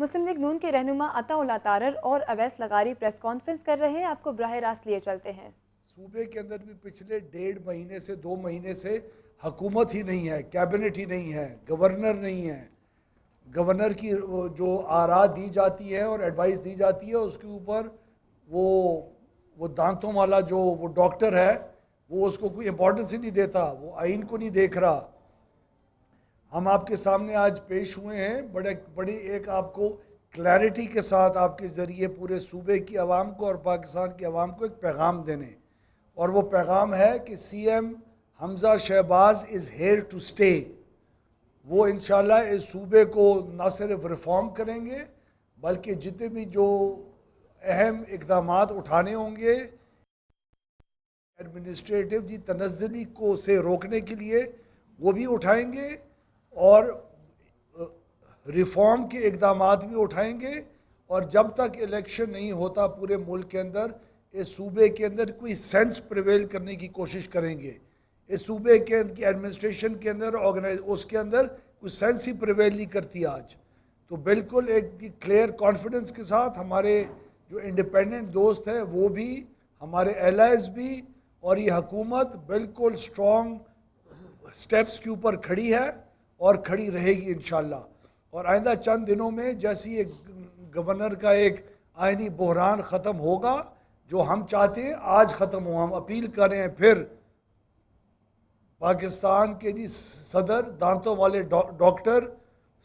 मुस्लिम league नून के रहनुमा अताउल्लाह तारर और अवैस लगारी प्रेस कॉन्फ्रेंस कर रहे हैं। आपको बराह रास्त लिए चलते हैं। सूबे के अंदर भी पिछले 1.5 महीने से 2 महीने से हुकूमत ही नहीं है, कैबिनेट ही नहीं है, गवर्नर नहीं है। गवर्नर की जो आरा दी जाती है और एडवाइस दी जाती है उसके ऊपर वो दांतों वाला जो वो डॉक्टर है वो उसको कोई इम्पोर्टेंस ही नहीं देता, वो आइन को नहीं देख रहा। हम आपके सामने आज पेश हुए हैं बड़ी एक आपको क्लैरिटी के साथ आपके ज़रिए पूरे सूबे की आवाम को और पाकिस्तान की आवाम को एक पैगाम देने, और वो पैगाम है कि CM Hamza Shahbaz is here to stay. वो इंशाल्लाह इस सूबे को न सिर्फ रिफॉर्म करेंगे बल्कि जितने भी जो अहम इक़दामात उठाने होंगे एडमिनिस्ट्रेटिव जी तनज़्ज़ुली को से रोकने के लिए वो भी उठाएंगे और रिफॉर्म के इक़दामात भी उठाएंगे। और जब तक इलेक्शन नहीं होता पूरे मुल्क के अंदर, इस सूबे के अंदर कोई सेंस प्रिवेल करने की कोशिश करेंगे। इस सूबे के एडमिनिस्ट्रेशन के अंदर उसके अंदर कोई सेंस ही प्रिवेल नहीं करती आज। तो बिल्कुल एक क्लियर कॉन्फिडेंस के साथ हमारे जो इंडिपेंडेंट दोस्त हैं वो भी, हमारे एलाइज भी, और ये हुकूमत बिल्कुल स्ट्रॉन्ग स्टेप्स के ऊपर खड़ी है और खड़ी रहेगी इंशाल्लाह। और आइंदा चंद दिनों में जैसी एक गवर्नर का एक आइनी बहरान ख़त्म होगा, जो हम चाहते हैं आज ख़त्म हो, हम अपील कर रहे हैं फिर पाकिस्तान के जी सदर दांतों वाले डॉक्टर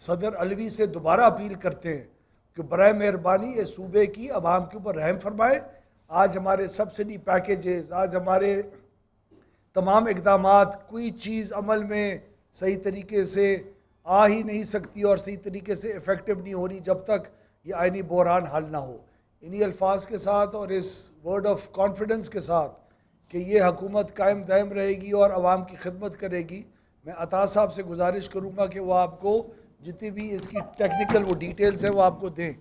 सदर अलवी से दोबारा अपील करते हैं कि बराए मेहरबानी इस सूबे की आवाम के ऊपर रहम फरमाए। आज हमारे सब्सिडी पैकेजेस, आज हमारे तमाम इक़दामात, कोई चीज़ अमल में सही तरीके से आ ही नहीं सकती और सही तरीके से इफ़ेक्टिव नहीं हो रही जब तक ये आइनी बहरान हल ना हो। इन्हीं अल्फाज के साथ और इस वर्ड ऑफ कॉन्फिडेंस के साथ कि ये हुकूमत कायम दायम रहेगी और आवाम की खिदमत करेगी, मैं अता साहब से गुजारिश करूँगा कि वो आपको जितनी भी इसकी टेक्निकल वो डिटेल्स है वो आपको दें।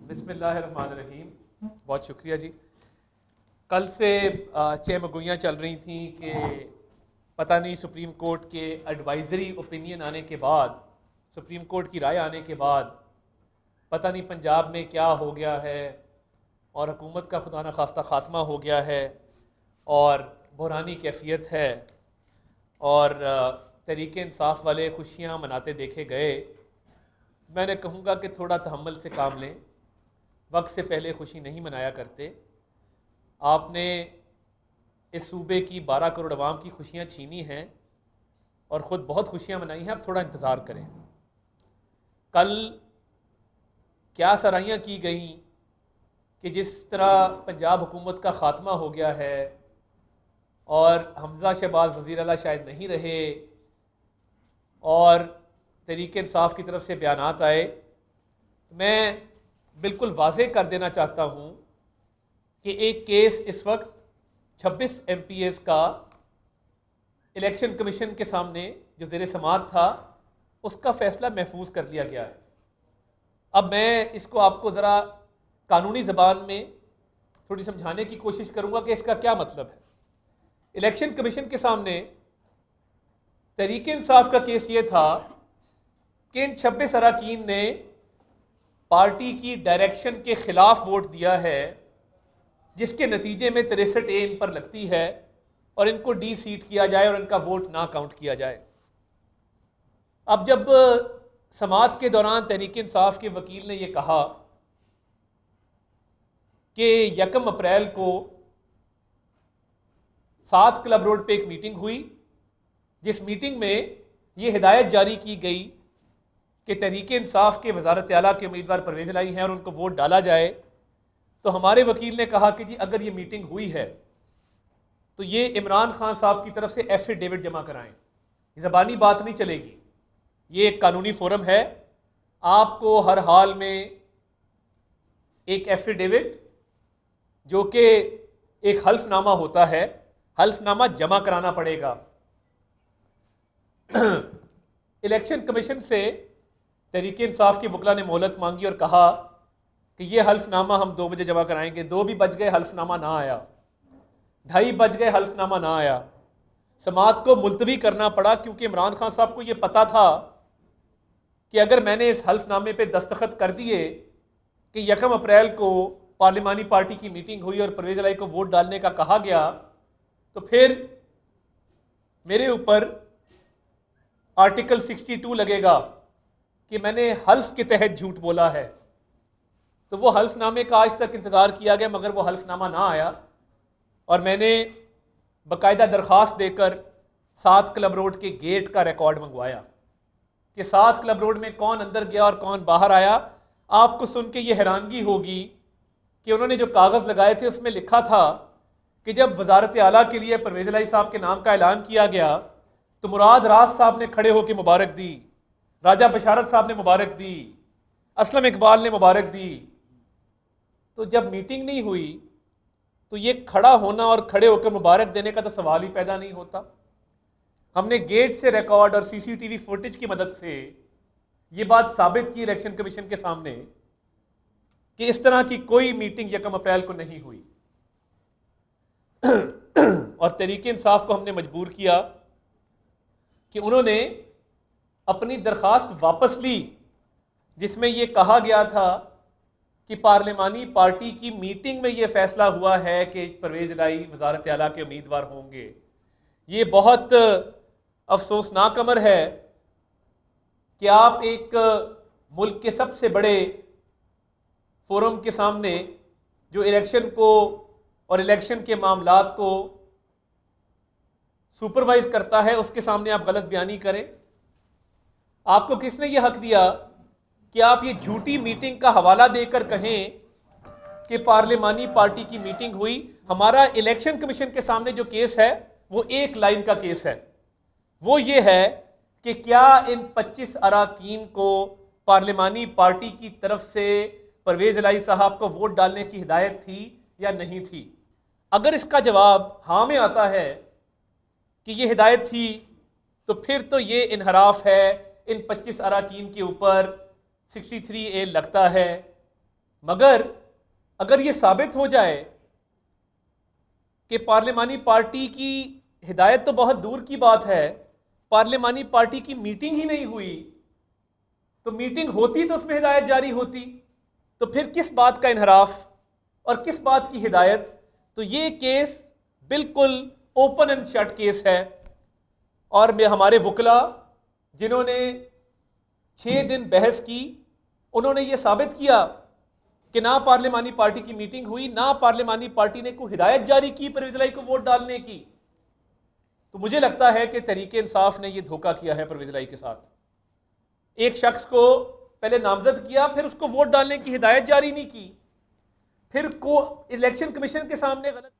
बिस्मिल्लाहिर्रहमानिर्रहीम। बहुत शुक्रिया जी। कल से चहमगोइयाँ चल रही थी कि पता नहीं सुप्रीम कोर्ट के एडवाइजरी ओपिनियन आने के बाद, सुप्रीम कोर्ट की राय आने के बाद पता नहीं पंजाब में क्या हो गया है और हुकूमत का खुदा न खास्ता ख़ात्मा हो गया है और बहरानी कैफियत है और तहरीक इंसाफ वाले खुशियाँ मनाते देखे गए। मैंने कहूँगा कि थोड़ा तहम्मुल से काम लें, वक्त से पहले खुशी नहीं मनाया करते। आपने इस सूबे की 12 करोड़ अवाम की खुशियाँ छीनी हैं और ख़ुद बहुत खुशियाँ मनाई हैं, अब थोड़ा इंतज़ार करें। कल क्या सराहियाँ की गई कि जिस तरह पंजाब हुकूमत का ख़ात्मा हो गया है और हमज़ा शहबाज वज़ीर आला शायद नहीं रहे और तहरीक इंसाफ की तरफ से बयानात आए, तो मैं बिल्कुल वाज़ेह कर देना चाहता हूँ कि एक केस इस वक्त 26 MPs का इलेक्शन कमीशन के सामने जो ज़ेर समाअत था उसका फ़ैसला महफूज कर लिया गया है। अब मैं इसको आपको ज़रा कानूनी ज़बान में थोड़ी समझाने की कोशिश करूँगा कि इसका क्या मतलब है। इलेक्शन कमीशन के सामने तहरीक इंसाफ का केस ये था कि इन 26 अरकान ने पार्टी की डायरेक्शन के ख़िलाफ़ वोट दिया है, जिसके नतीजे में 63A इन पर लगती है और इनको डी सीट किया जाए और इनका वोट ना काउंट किया जाए। अब जब समाअत के दौरान तहरीक इंसाफ के वकील ने यह कहा कि 1 अप्रैल को 7 क्लब रोड पे एक मीटिंग हुई, जिस मीटिंग में ये हिदायत जारी की गई कि तहरीक इंसाफ के वज़ारत आला के उम्मीदवार परवेज़ इलाही हैं और उनको वोट डाला जाए, तो हमारे वकील ने कहा कि जी अगर ये मीटिंग हुई है तो ये इमरान खान साहब की तरफ से एफिडेविट जमा कराएं। ज़बानी बात नहीं चलेगी, ये एक कानूनी फोरम है। आपको हर हाल में एक एफिडेविट जो कि एक हल्फनामा होता है, हल्फनामा जमा कराना पड़ेगा। इलेक्शन कमीशन से तहरीक इंसाफ के वकला ने मोहलत मांगी और कहा कि ये हल्फनामा हम 2 बजे जमा कराएंगे। 2 भी बज गए, हल्फनामा ना आया। 2:30 बज गए, हल्फनामा ना आया। समात को मुलतवी करना पड़ा क्योंकि इमरान खान साहब को यह पता था कि अगर मैंने इस हल्फनामे पे दस्तखत कर दिए कि 1 अप्रैल को पार्लिमानी पार्टी की मीटिंग हुई और परवेज इलाही को वोट डालने का कहा गया, तो फिर मेरे ऊपर आर्टिकल 62 लगेगा कि मैंने हल्फ के तहत झूठ बोला है। तो वो हल्फनामे का आज तक इंतज़ार किया गया, मगर वो हल्फनामा ना आया और मैंने बाकायदा दरख्वास्त देकर 7 क्लब रोड के गेट का रिकॉर्ड मंगवाया कि 7 क्लब रोड में कौन अंदर गया और कौन बाहर आया। आपको सुन के ये हैरानगी होगी कि उन्होंने जो कागज़ लगाए थे उसमें लिखा था कि जब वजारत आला के लिए परवेज इलाही साहब के नाम का ऐलान किया गया तो मुराद राज साहब ने खड़े होकर मुबारक दी, राजा बशारत साहब ने मुबारक दी, असलम इकबाल ने मुबारक दी। तो जब मीटिंग नहीं हुई तो ये खड़ा होना और खड़े होकर मुबारक देने का तो सवाल ही पैदा नहीं होता। हमने गेट से रिकॉर्ड और सीसीटीवी फुटेज की मदद से ये बात साबित की इलेक्शन कमीशन के सामने कि इस तरह की कोई मीटिंग 1 अप्रैल को नहीं हुई। और तहरीक इंसाफ को हमने मजबूर किया कि उन्होंने अपनी दरखास्त वापस ली जिसमें यह कहा गया था कि पार्लिमानी पार्टी की मीटिंग में यह फैसला हुआ है कि परवेज इलाही वजारत आला के उम्मीदवार होंगे। ये बहुत अफसोसनाक अमर है कि आप एक मुल्क के सबसे बड़े फोरम के सामने जो इलेक्शन को और इलेक्शन के मामलात को सुपरवाइज करता है उसके सामने आप गलत बयानी करें। आपको किसने ये हक दिया कि आप ये झूठी मीटिंग का हवाला देकर कहें कि पार्लिमानी पार्टी की मीटिंग हुई? हमारा इलेक्शन कमीशन के सामने जो केस है वो एक लाइन का केस है, वो ये है कि क्या इन 25 अराकीन को पार्लिमानी पार्टी की तरफ से परवेज इलाही साहब को वोट डालने की हिदायत थी या नहीं थी। अगर इसका जवाब हाँ में आता है कि ये हिदायत थी तो फिर तो ये इनहराफ है, इन 25 अराकीन के ऊपर 63A लगता है। मगर अगर ये साबित हो जाए कि पार्लिमानी पार्टी की हिदायत तो बहुत दूर की बात है, पार्लिमानी पार्टी की मीटिंग ही नहीं हुई, तो मीटिंग होती तो उसमें हिदायत जारी होती, तो फिर किस बात का इनहराफ और किस बात की हिदायत? तो ये केस बिल्कुल ओपन एंड शट केस है। और हमारे वकला जिन्होंने 6 दिन बहस की, उन्होंने ये साबित किया कि ना पार्लिमानी पार्टी की मीटिंग हुई, ना पार्लिमानी पार्टी ने कोई हिदायत जारी की परवेज इलाही को वोट डालने की। तो मुझे लगता है कि तहरीक इंसाफ ने यह धोखा किया है परवेज इलाही के साथ। एक शख्स को पहले नामजद किया, फिर उसको वोट डालने की हिदायत जारी नहीं की, फिर को इलेक्शन कमीशन के सामने गलत